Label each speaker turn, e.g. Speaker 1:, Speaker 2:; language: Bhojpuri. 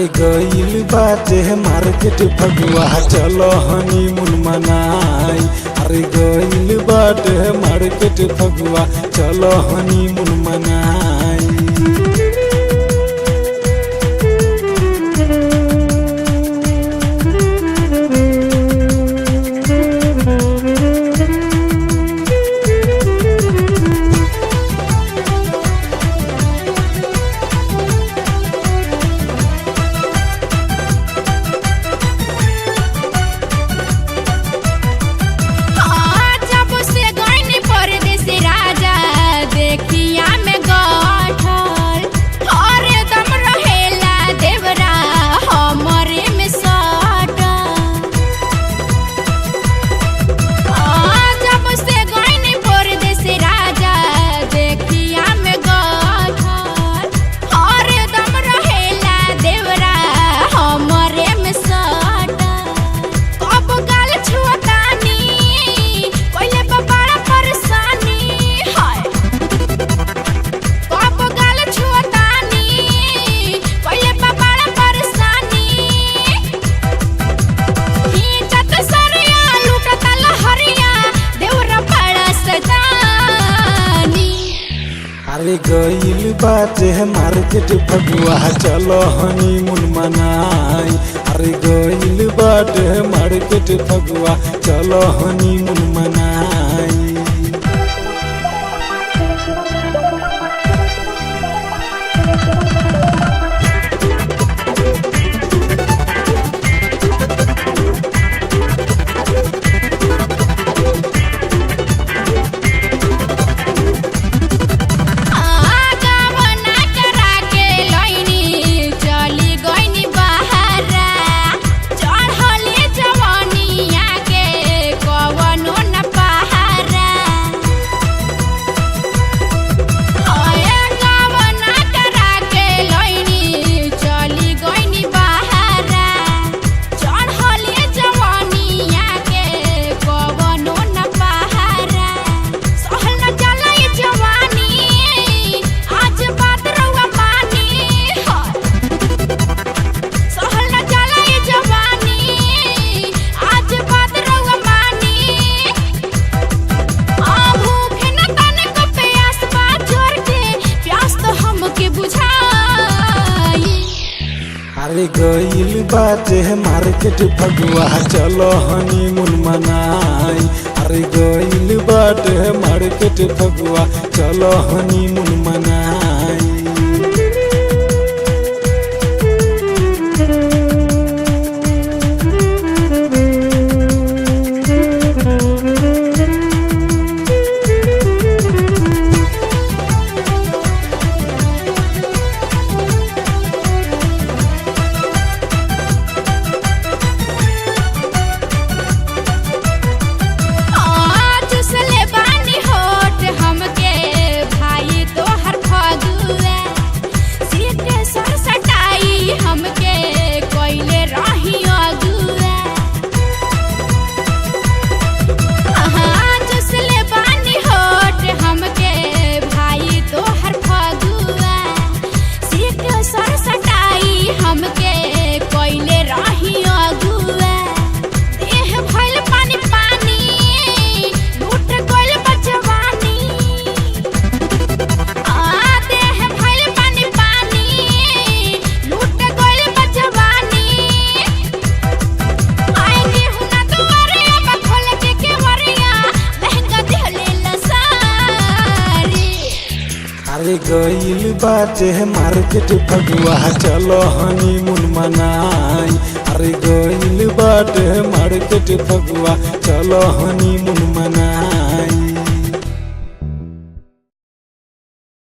Speaker 1: अरे गइल बाटे मार्केट फगुआ चलो हनीमून मनाई। अरे गइल बाटे मार्केट फगुआ चलो हनीमून मनाई। अरे गइल बाटे मार्केट फगुआ चलो हनीमून मनाई। अरे गइल बाटे मार्केट फगुआ चलो हनीमून मनाई। अरे गइल बाटे मार्केट फगुआ चलो हनीमून मनाई। अरे गइल बाटे मार्केट फगुआ चलो हनीमून मनाई। अरे गइल बाटे मार्केट फगुआ चलो हनीमून मनाई। अरे गइल बाटे मार्केट फगुआ चलो हनीमून मनाई।